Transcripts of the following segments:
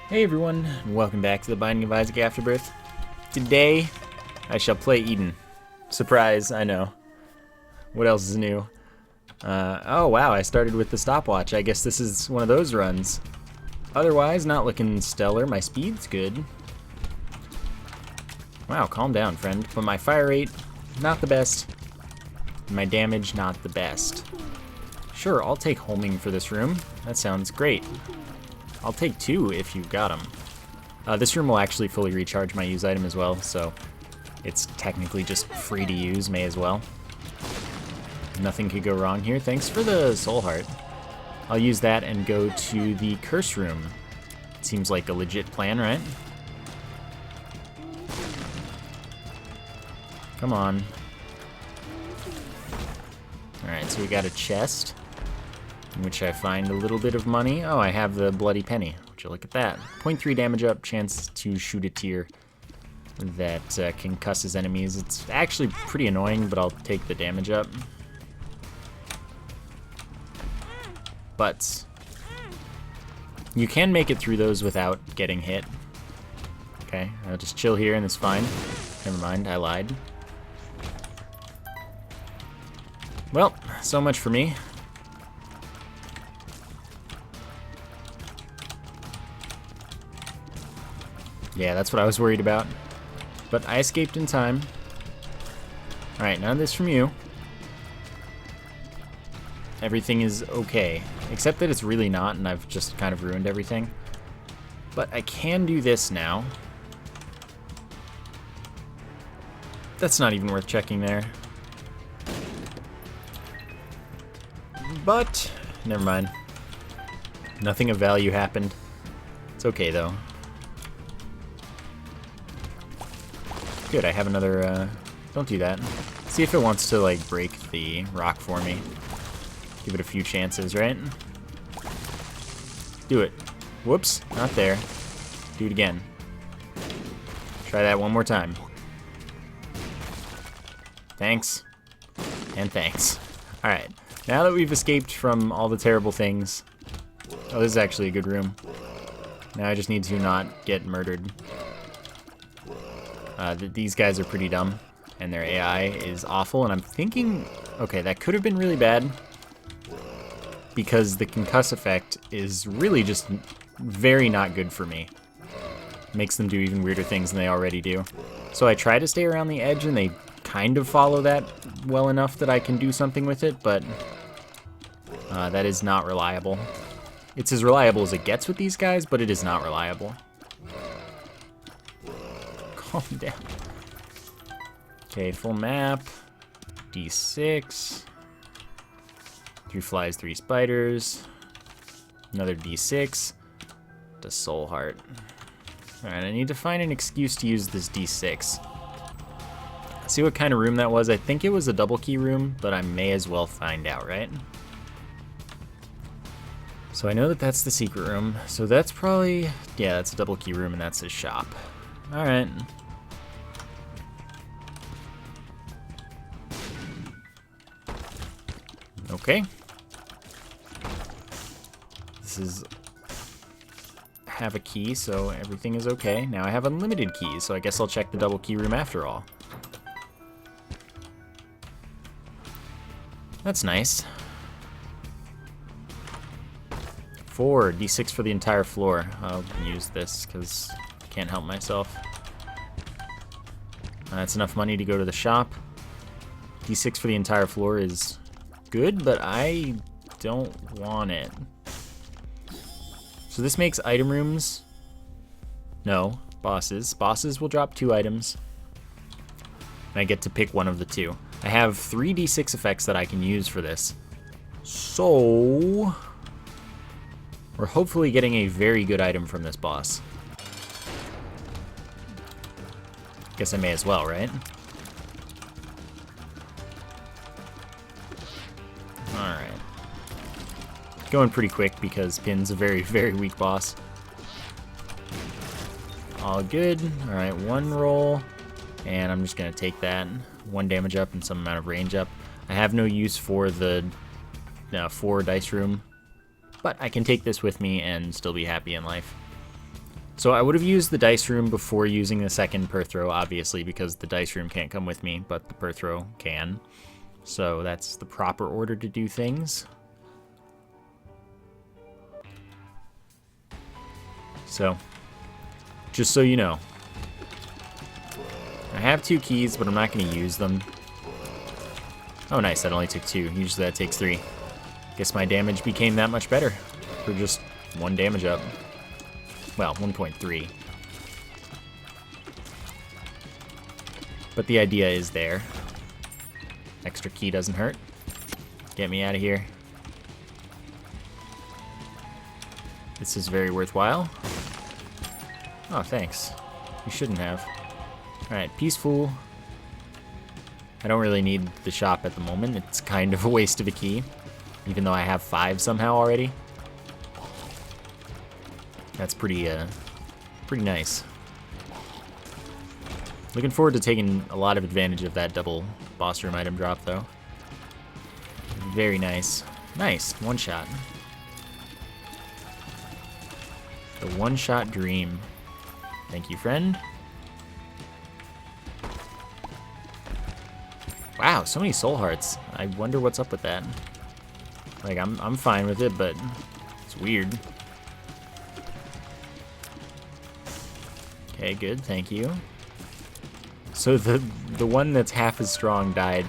Hey everyone, and welcome back to the Binding of Isaac Afterbirth. Today, I shall play Eden. Surprise, I know. What else is new? Oh wow, I started with the stopwatch. I guess this is one of those runs. Otherwise, not looking stellar. My speed's good. Wow, calm down, friend. But my fire rate, not the best. My damage, not the best. Sure, I'll take homing for this room. That sounds great. I'll take 2 if you've got them. This room will actually fully recharge my use item as well, so it's technically just free to use, may as well. Nothing could go wrong here. Thanks for the soul heart. I'll use that and go to the curse room. Seems like a legit plan, right? Come on. Alright, so we got a chest, in which I find a little bit of money. Oh, I have the bloody penny. Would you look at that? 0.3 damage up, chance to shoot a tier that concusses enemies. It's actually pretty annoying, but I'll take the damage up. But you can make it through those without getting hit. Okay, I'll just chill here and it's fine. Never mind, I lied. Well, so much for me. Yeah, that's what I was worried about. But I escaped in time. Alright, none of this from you. Everything is okay. Except that it's really not, and I've just kind of ruined everything. But I can do this now. That's not even worth checking there. But, never mind. Nothing of value happened. It's okay, though. Good, I have another, don't do that. See if it wants to, like, break the rock for me. Give it a few chances, right? Do it. Whoops, not there. Do it again. Try that one more time. Thanks. And thanks. Alright, now that we've escaped from all the terrible things... Oh, this is actually a good room. Now I just need to not get murdered. These guys are pretty dumb, and their AI is awful, and I'm thinking, okay, that could have been really bad, because the concuss effect is really just very not good for me. Makes them do even weirder things than they already do. So I try to stay around the edge, and they kind of follow that well enough that I can do something with it, but that is not reliable. It's as reliable as it gets with these guys, but it is not reliable. Calm down. Okay, full map. D6. 3 flies, 3 spiders. Another D6. The soul heart. Alright, I need to find an excuse to use this D6. See what kind of room that was. I think it was a double key room, but I may as well find out, right? So I know that that's the secret room. So that's probably, yeah, that's a double key room and that's his shop. Alright. Okay. This is... have a key, so everything is okay. Now I have unlimited keys, so I guess I'll check the double key room after all. That's nice. 4, D6 for the entire floor. I'll use this, because I can't help myself. That's enough money to go to the shop. D6 for the entire floor is good, but I don't want it. So this makes item rooms... No, bosses. Bosses will drop 2 items. And I get to pick one of the 2. I have 3 D6 effects that I can use for this. So... we're hopefully getting a very good item from this boss. Guess I may as well, right? Alright. Going pretty quick because Pin's a very, very weak boss. All good. Alright, 1 roll. And I'm just going to take that. 1 damage up and some amount of range up. I have no use for the 4 dice room. But I can take this with me and still be happy in life. So I would have used the dice room before using the second Perth row, obviously, because the dice room can't come with me, but the Perth row can. So that's the proper order to do things. So, just so you know, I have 2 keys, but I'm not going to use them. Oh, nice, that only took 2. Usually that takes 3. Guess my damage became that much better for just 1 damage up. Well, 1.3. But the idea is there. Extra key doesn't hurt. Get me out of here. This is very worthwhile. Oh, thanks. You shouldn't have. Alright, peaceful. I don't really need the shop at the moment. It's kind of a waste of a key, even though I have 5 somehow already. That's pretty nice. Looking forward to taking a lot of advantage of that double boss room item drop, though. Very nice. Nice, 1-shot. The 1-shot dream. Thank you, friend. Wow, so many soul hearts. I wonder what's up with that. Like, I'm fine with it, but it's weird. Okay, good, thank you. So the one that's half as strong died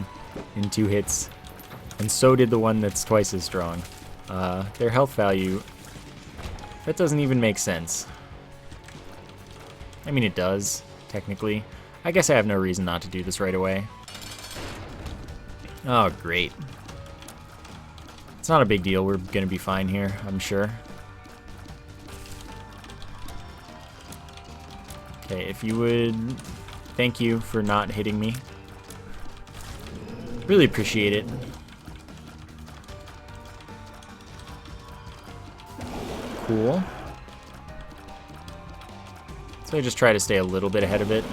in 2 hits, and so did the one that's twice as strong. Their health value, that doesn't even make sense. I mean, it does, technically. I guess I have no reason not to do this right away. Oh, great. It's not a big deal. We're going to be fine here, I'm sure. Okay, if you would... Thank you for not hitting me. Really appreciate it. Cool. So I just try to stay a little bit ahead of it,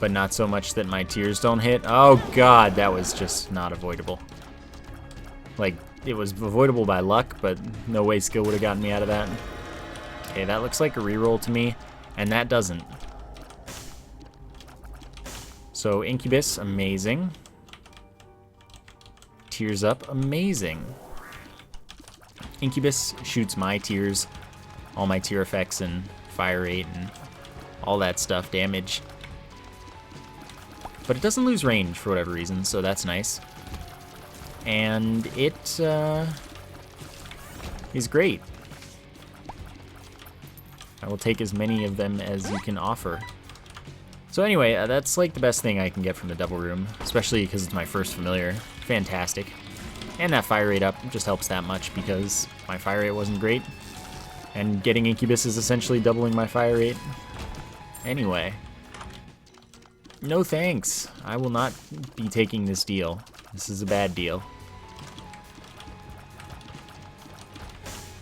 but not so much that my tears don't hit. Oh god, that was just not avoidable. Like, it was avoidable by luck, but no way skill would have gotten me out of that. Okay, that looks like a reroll to me, and that doesn't. So, Incubus, amazing. Tears up, amazing. Incubus shoots my tears, all my tear effects and fire rate and all that stuff, damage. But it doesn't lose range for whatever reason, so that's nice. And it is great. I will take as many of them as you can offer. So anyway, that's like the best thing I can get from the Devil Room, especially because it's my first familiar. Fantastic. And that fire rate up just helps that much because my fire rate wasn't great. And getting Incubus is essentially doubling my fire rate. Anyway. No thanks. I will not be taking this deal. This is a bad deal.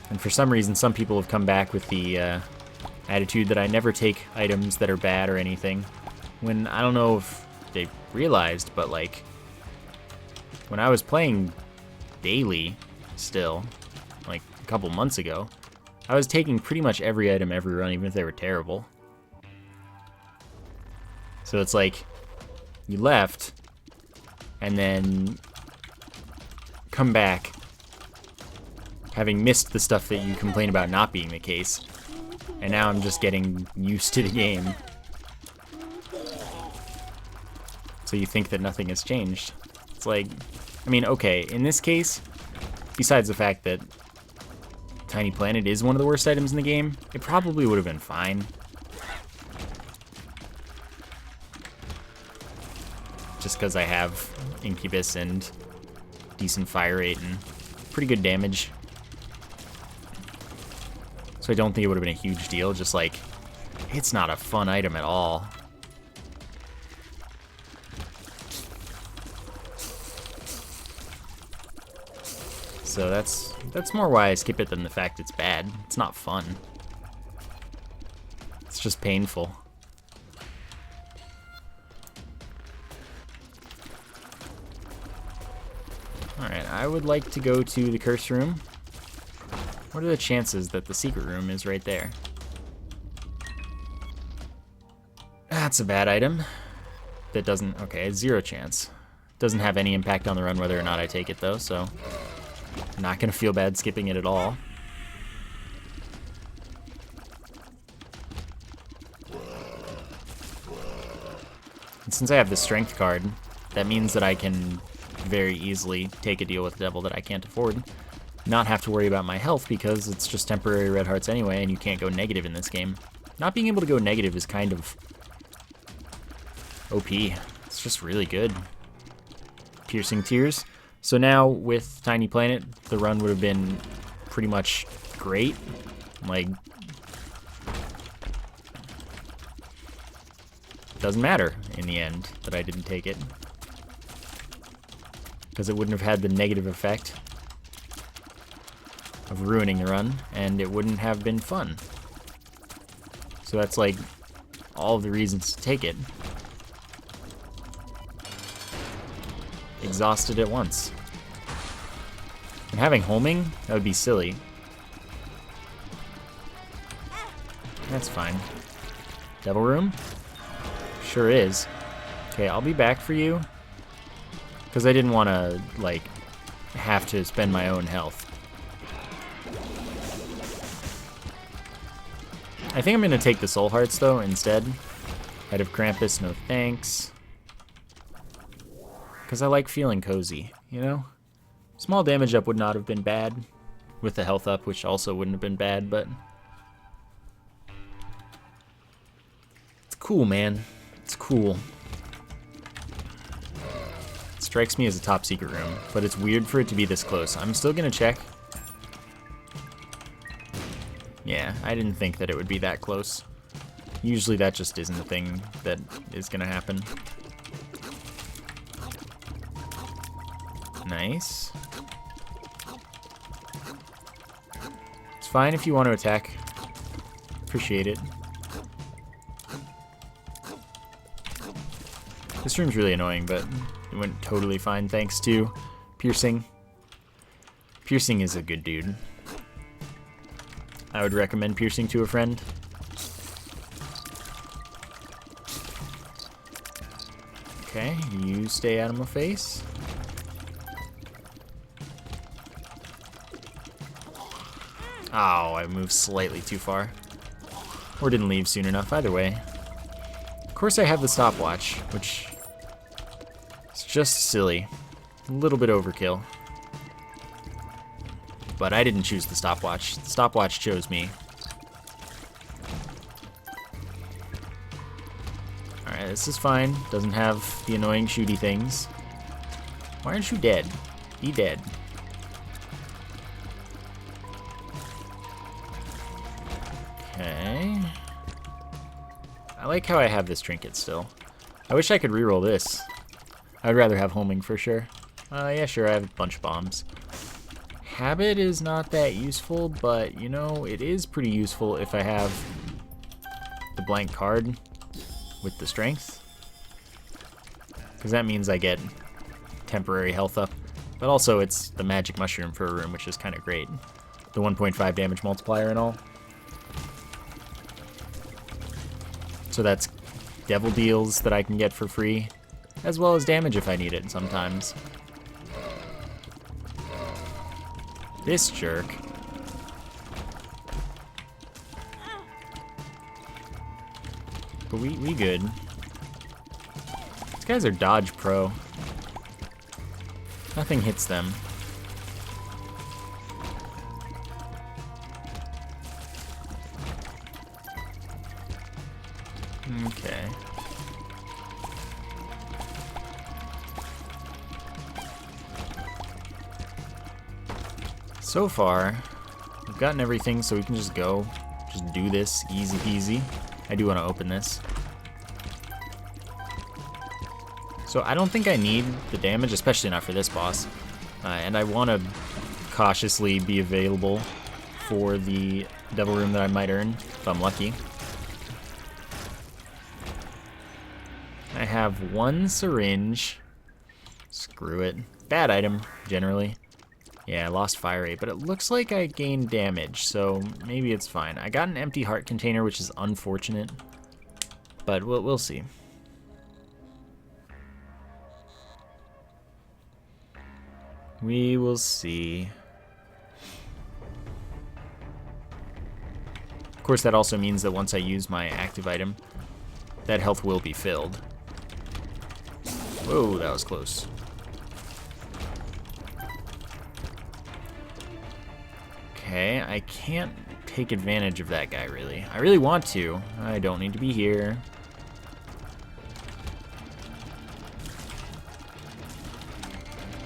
And for some reason, some people have come back with the attitude that I never take items that are bad or anything. When I don't know if they realized, but like, when I was playing daily still, like a couple months ago, I was taking pretty much every item every run, even if they were terrible. So it's like, you left, and then come back, having missed the stuff that you complain about not being the case. And now I'm just getting used to the game. So you think that nothing has changed. It's like, I mean, okay, in this case, besides the fact that Tiny Planet is one of the worst items in the game, it probably would have been fine. Just because I have Incubus and decent fire rate and pretty good damage. So I don't think it would have been a huge deal, just like, it's not a fun item at all. So that's more why I skip it than the fact it's bad. It's not fun. It's just painful. Alright, I would like to go to the curse room. What are the chances that the secret room is right there? That's a bad item. That doesn't... Okay, 0 chance. Doesn't have any impact on the run whether or not I take it, though, so... I'm not going to feel bad skipping it at all. And since I have the strength card, that means that I can very easily take a deal with the devil that I can't afford. Not have to worry about my health because it's just temporary red hearts anyway, and you can't go negative in this game. Not being able to go negative is kind of OP. It's just really good. Piercing Tears. So now with Tiny Planet, the run would have been pretty much great. Like, doesn't matter in the end that I didn't take it, because it wouldn't have had the negative effect of ruining the run, and it wouldn't have been fun. So that's like all of the reasons to take it. Exhausted at once. And having homing, that would be silly. That's fine. Devil Room? Sure is. Okay, I'll be back for you. Because I didn't want to, like, have to spend my own health. I think I'm going to take the Soul Hearts, though, instead. Head of Krampus, no thanks. Because I like feeling cozy, you know? Small damage up would not have been bad. With the health up, which also wouldn't have been bad, but... It's cool, man. It's cool. It strikes me as a top secret room, but it's weird for it to be this close. I'm still going to check. Yeah, I didn't think that it would be that close. Usually that just isn't a thing that is going to happen. Nice. It's fine if you want to attack. Appreciate it. This room's really annoying, but it went totally fine thanks to Piercing. Piercing is a good dude. I would recommend Piercing to a friend. Okay, you stay out of my face. Oh, I moved slightly too far. Or didn't leave soon enough, either way. Of course I have the stopwatch, which is just silly. A little bit overkill. But I didn't choose the stopwatch. The stopwatch chose me. Alright, this is fine. Doesn't have the annoying shooty things. Why aren't you dead? Be dead. Okay. I like how I have this trinket still. I wish I could reroll this. I'd rather have homing for sure. Yeah, sure, I have a bunch of bombs. Habit is not that useful, but, you know, it is pretty useful if I have the blank card with the strength. Because that means I get temporary health up. But also, it's the magic mushroom for a room, which is kind of great. The 1.5 damage multiplier and all. So that's devil deals that I can get for free, as well as damage if I need it sometimes. This jerk. But we good. These guys are dodge pro. Nothing hits them. Okay. So far, we've gotten everything, so we can just go. Just do this, easy peasy. I do want to open this. So I don't think I need the damage, especially not for this boss. And I want to cautiously be available for the devil room that I might earn, if I'm lucky. I have one syringe. Screw it. Bad item, generally. Yeah, I lost fire rate, but it looks like I gained damage, so maybe it's fine. I got an empty heart container, which is unfortunate. but we'll see. We will see. Of course, that also means that once I use my active item, that health will be filled. Whoa, that was close. Okay, I can't take advantage of that guy, really. I really want to. I don't need to be here.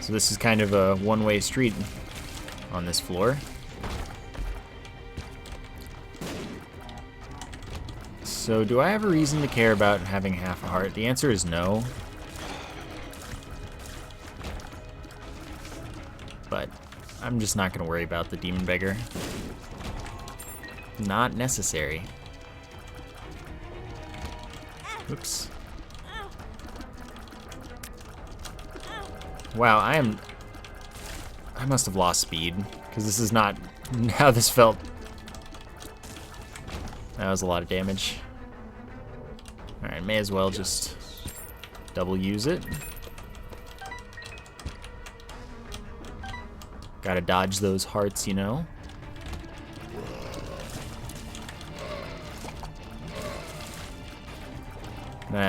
So this is kind of a one-way street on this floor. So do I have a reason to care about having half a heart? The answer is no. But I'm just not going to worry about the Demon Beggar. Not necessary. Oops. Wow, I must have lost speed, because this is not how this felt. That was a lot of damage. Alright, may as well just double use it. Gotta dodge those hearts, you know.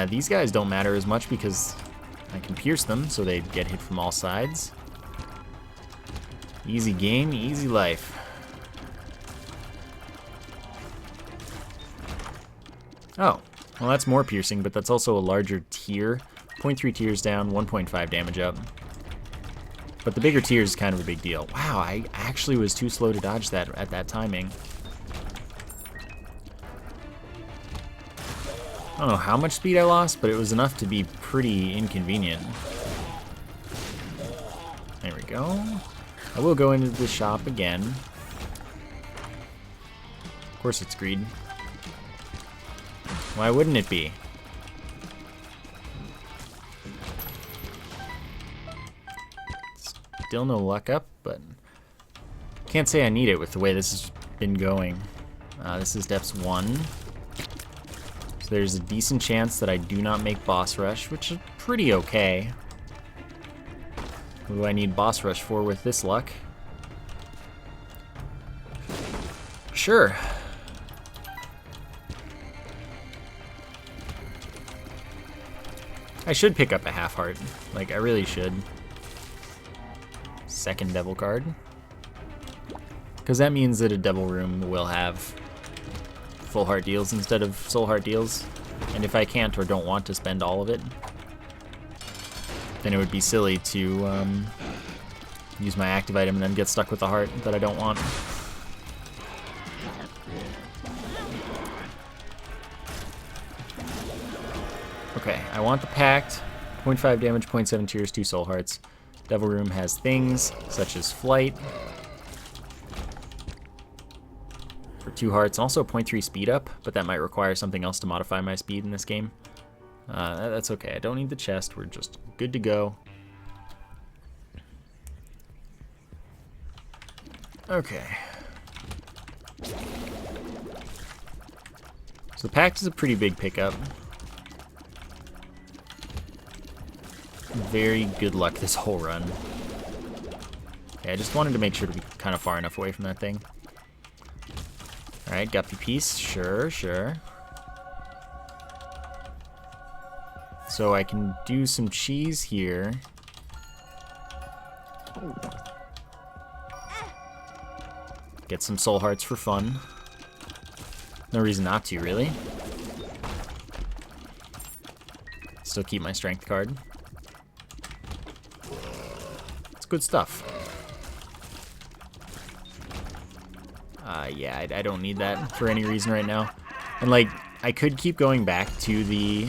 These guys don't matter as much because I can pierce them, so they get hit from all sides. Easy game, easy life. Oh, well that's more piercing, but that's also a larger tier. 0.3 tiers down, 1.5 damage up. But the bigger tier is kind of a big deal. Wow, I actually was too slow to dodge that at that timing. I don't know how much speed I lost, but it was enough to be pretty inconvenient. There we go. I will go into the shop again. Of course it's greed. Why wouldn't it be? Still no luck up, but can't say I need it with the way this has been going. This is depths 1. So there's a decent chance that I do not make boss rush, which is pretty okay. What do I need boss rush for with this luck? Sure. I should pick up a half heart. Like, I really should. Second devil card. Because that means that a devil room will have full heart deals instead of soul heart deals. And if I can't or don't want to spend all of it, then it would be silly to use my active item and then get stuck with the heart that I don't want. Okay, I want the Pact. 0.5 damage, 0.7 tiers, 2 soul hearts. Devil Room has things such as flight for 2 hearts, and also 0.3 speed up, but that might require something else to modify my speed in this game. That's okay. I don't need the chest. We're just good to go. Okay. So the Pact is a pretty big pickup. Very good luck this whole run. Okay, I just wanted to make sure to be kind of far enough away from that thing. Alright, Guppy piece. Sure, sure. So I can do some cheese here. Get some soul hearts for fun. No reason not to, really. Still keep my strength card. It's good stuff. Yeah, I don't need that for any reason right now. And like, I could keep going back to the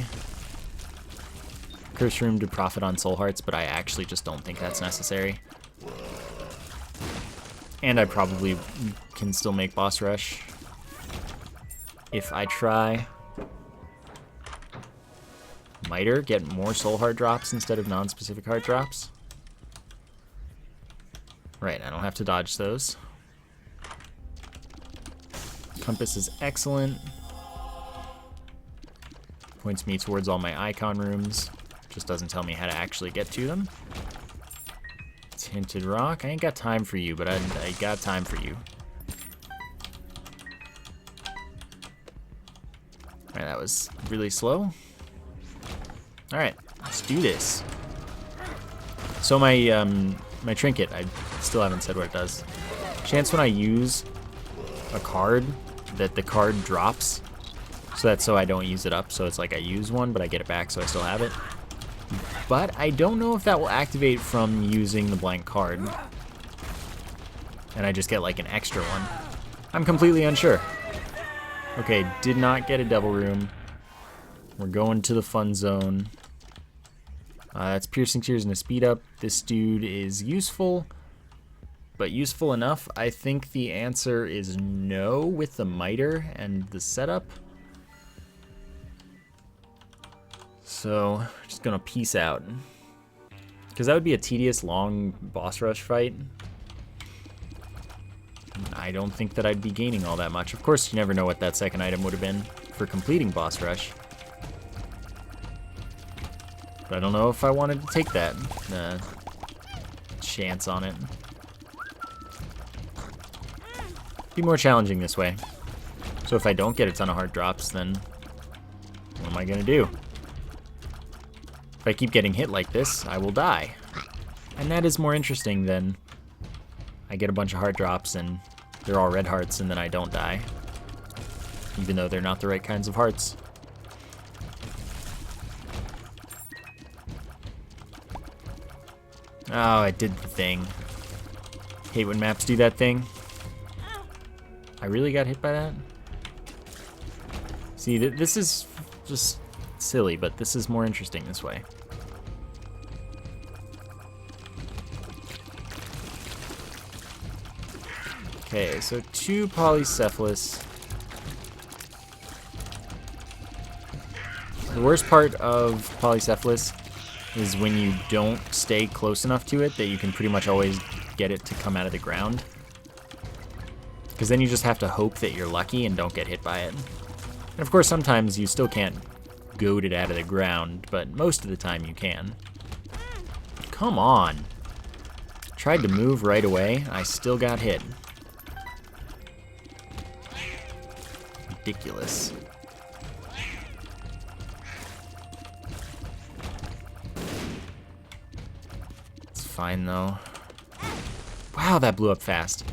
curse room to profit on soul hearts, but I actually just don't think that's necessary. And I probably can still make boss rush if I try. Miter, get more soul heart drops instead of non-specific heart drops. Right, I don't have to dodge those. Compass is excellent. Points me towards all my icon rooms. Just doesn't tell me how to actually get to them. Tinted rock. I ain't got time for you, but I got time for you. Alright, that was really slow. Alright, let's do this. So my my trinket, I still haven't said what it does. Chance when I use a card that the card drops. So that's so I don't use it up. So it's like I use one, but I get it back, so I still have it. But I don't know if that will activate from using the blank card. And I just get like an extra one. I'm completely unsure. Okay, did not get a devil room. We're going to the fun zone. That's piercing tears and a speed up. This dude is useful, but useful enough. I think the answer is no with the miter and the setup. So, just gonna peace out. Because that would be a tedious, long boss rush fight. I don't think that I'd be gaining all that much. Of course, you never know what that second item would have been for completing boss rush. But I don't know if I wanted to take that chance on it. Be more challenging this way. So if I don't get a ton of heart drops, then what am I gonna do? If I keep getting hit like this, I will die. And that is more interesting than I get a bunch of heart drops and they're all red hearts and then I don't die. Even though they're not the right kinds of hearts. Oh, I did the thing. Hate when maps do that thing. I really got hit by that? See, this is just silly, but this is more interesting this way. Okay, so 2 polycephalus. The worst part of polycephalus is when you don't stay close enough to it that you can pretty much always get it to come out of the ground. Because then you just have to hope that you're lucky and don't get hit by it. And of course, sometimes you still can't goad it out of the ground, but most of the time you can. Come on. Tried to move right away, I still got hit. Ridiculous. It's fine though. Wow, that blew up fast.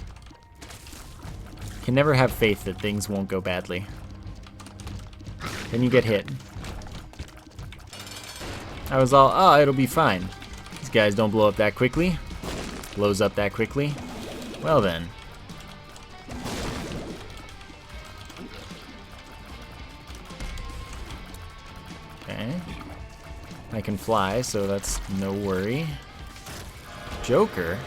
Can never have faith that things won't go badly. Then you get hit. I was all, oh, it'll be fine. These guys don't blow up that quickly. Blows up that quickly. Well then. Okay. I can fly, so that's no worry. Joker?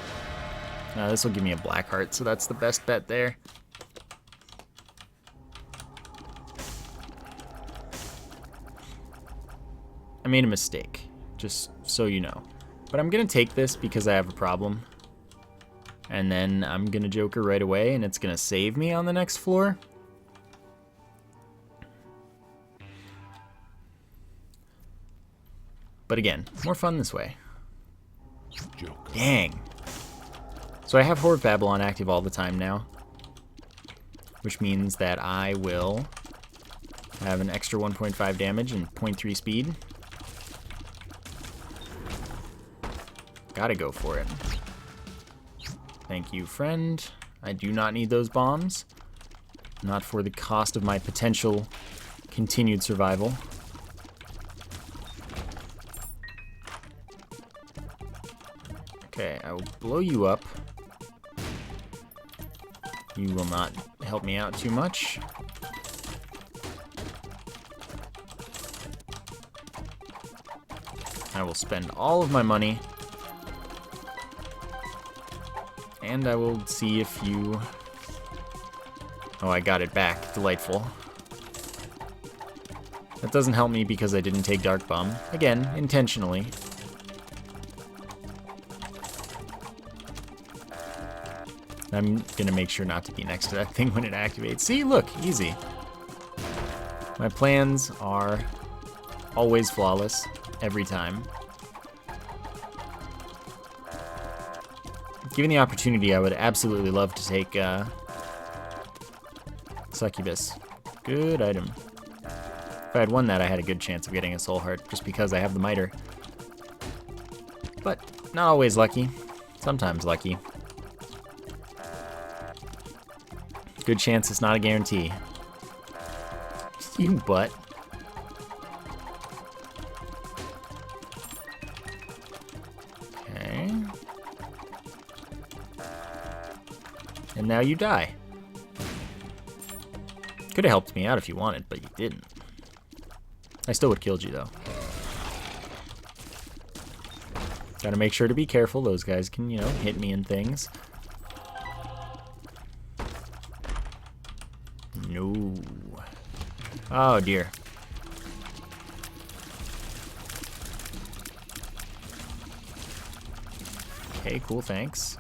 Now this will give me a black heart, so that's the best bet there. I made a mistake, just so you know. But I'm gonna take this because I have a problem. And then I'm gonna Joker right away and it's gonna save me on the next floor. But again, more fun this way. Joker. Dang. So I have Whore of Babylon active all the time now. Which means that I will have an extra 1.5 damage and 0.3 speed. Gotta go for it. Thank you, friend. I do not need those bombs. Not for the cost of my potential continued survival. Okay, I will blow you up. You will not help me out too much. I will spend all of my money. And I will see if you... Oh, I got it back. Delightful. That doesn't help me because I didn't take Dark Bum. Again, intentionally. I'm gonna make sure not to be next to that thing when it activates. See, look, easy. My plans are always flawless, every time. Given the opportunity, I would absolutely love to take Succubus. Good item. If I had won that, I had a good chance of getting a soul heart, just because I have the miter. But not always lucky. Sometimes lucky. Good chance, it's not a guarantee. You butt. Okay. And now you die. Could have helped me out if you wanted, but you didn't. I still would have killed you, though. Gotta make sure to be careful. Those guys can, you know, hit me and things. No. Oh, dear. Okay, cool, thanks.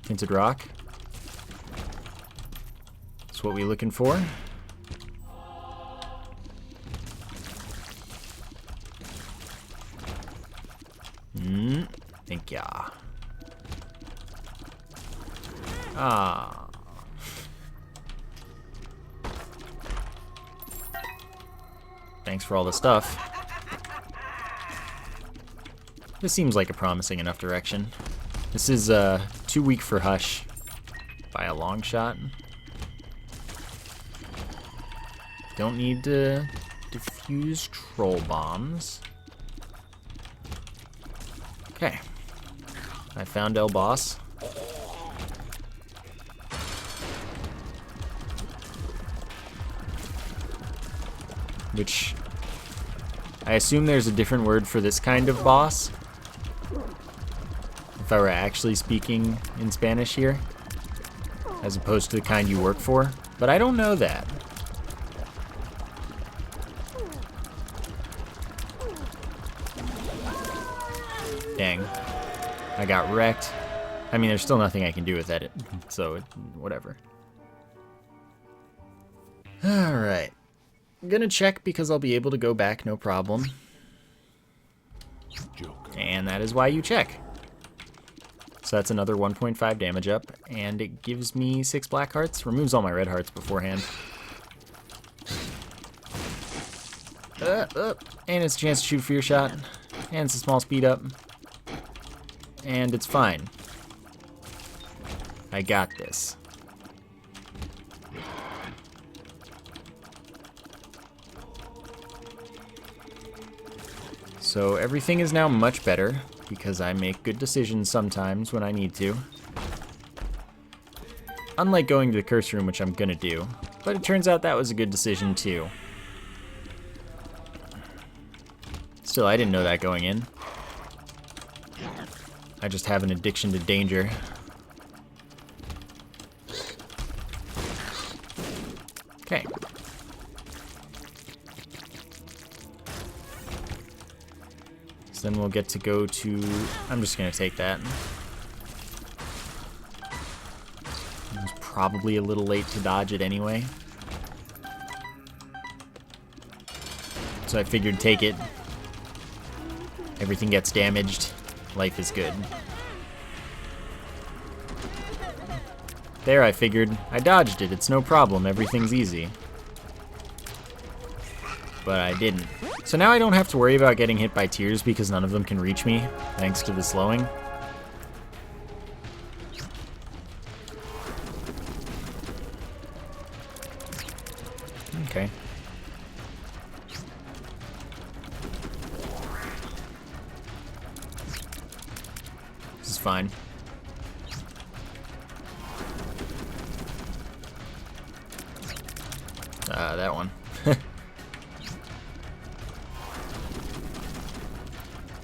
Tinted rock. That's what we looking for. Thank ya. Ah. Thanks for all the stuff. This seems like a promising enough direction. This is too weak for Hush by a long shot. Don't need to defuse troll bombs. Okay. I found El Boss. Which I assume there's a different word for this kind of boss. If I were actually speaking in Spanish here, as opposed to the kind you work for. But I don't know that. Dang. I got wrecked. I mean, there's still nothing I can do with that, so whatever. Alright. I'm gonna check because I'll be able to go back, no problem. And that is why you check. So that's another 1.5 damage up, and it gives me 6 black hearts. Removes all my red hearts beforehand. And it's a chance to shoot Fear Shot. And it's a small speed up. And it's fine. I got this. So everything is now much better, because I make good decisions sometimes when I need to. Unlike going to the curse room, which I'm gonna do. But it turns out that was a good decision too. Still, I didn't know that going in. I just have an addiction to danger. Okay. So then we'll get to go to... I'm just going to take that. I was probably a little late to dodge it anyway. So I figured take it. Everything gets damaged. Life is good. There, I figured. I dodged it. It's no problem. Everything's easy. But I didn't. So now I don't have to worry about getting hit by tears because none of them can reach me, thanks to the slowing. Okay. This is fine. That one.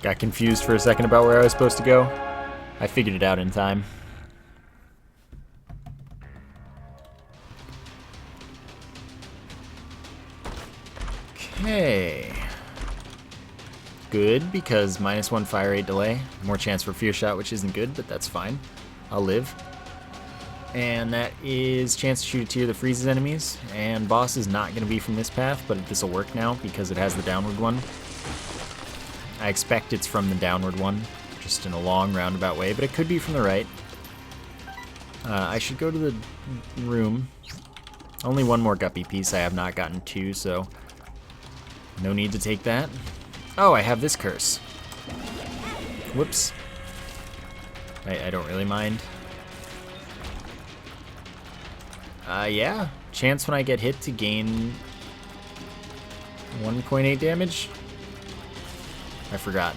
Got confused for a second about where I was supposed to go. I figured it out in time. Okay. Good, because -1 fire rate delay. More chance for fear shot, which isn't good, but that's fine. I'll live. And that is chance to shoot a tier that freezes enemies. And boss is not going to be from this path, but this will work now because it has the downward one. I expect it's from the downward one, just in a long roundabout way, but it could be from the right. I should go to the room. Only one more guppy piece. I have not gotten 2, so no need to take that. Oh, I have this curse. Whoops. I don't really mind. Yeah. Chance when I get hit to gain 1.8 damage. I forgot.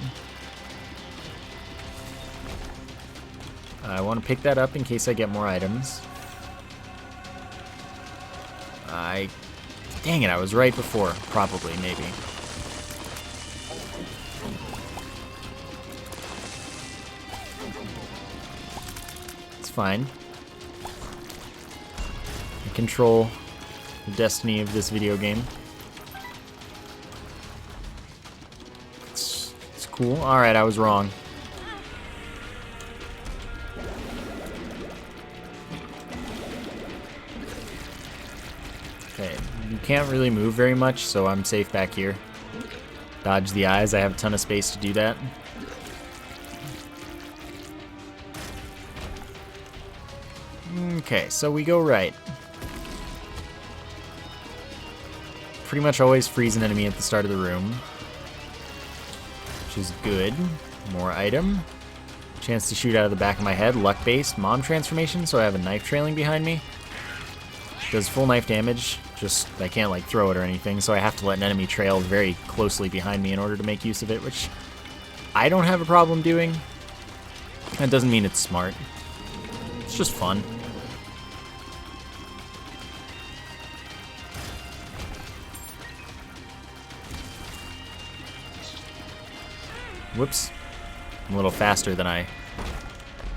I want to pick that up in case I get more items. Dang it, I was right before. Probably, maybe. It's fine. I control the destiny of this video game. It's cool. Alright, I was wrong. Okay, you can't really move very much, so I'm safe back here. Dodge the eyes, I have a ton of space to do that. Okay, so we go right. Pretty much always freeze an enemy at the start of the room, which is good. More item. Chance to shoot out of the back of my head. Luck-based. Mom transformation, so I have a knife trailing behind me. Does full knife damage, just I can't like throw it or anything, so I have to let an enemy trail very closely behind me in order to make use of it, which I don't have a problem doing. That doesn't mean it's smart. It's just fun. Whoops. I'm a little faster than I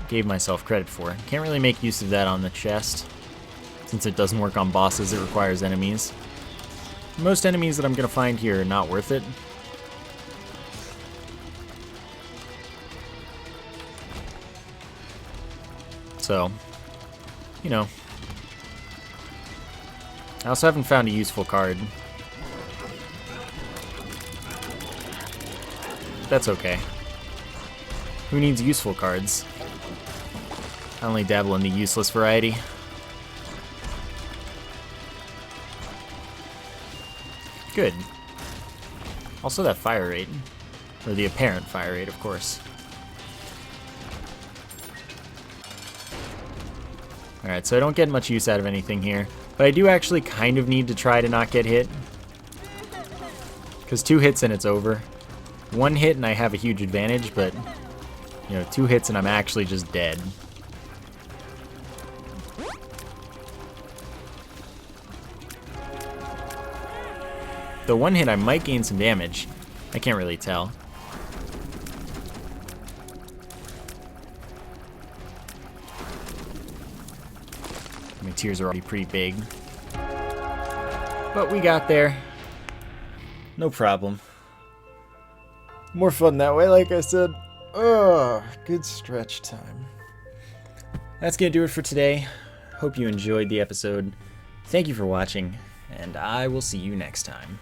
gave myself credit for. Can't really make use of that on the chest. Since it doesn't work on bosses, it requires enemies. Most enemies that I'm going to find here are not worth it. So, you know. I also haven't found a useful card. That's okay. Who needs useful cards? I only dabble in the useless variety. Good. Also that fire rate. Or the apparent fire rate, of course. Alright, so I don't get much use out of anything here. But I do actually kind of need to try to not get hit. Because 2 hits and it's over. 1 hit and I have a huge advantage, but, you know, 2 hits and I'm actually just dead. The 1 hit I might gain some damage. I can't really tell. My tears are already pretty big. But we got there. No problem. More fun that way, like I said. Oh, good stretch time. That's gonna do it for today. Hope you enjoyed the episode. Thank you for watching, and I will see you next time.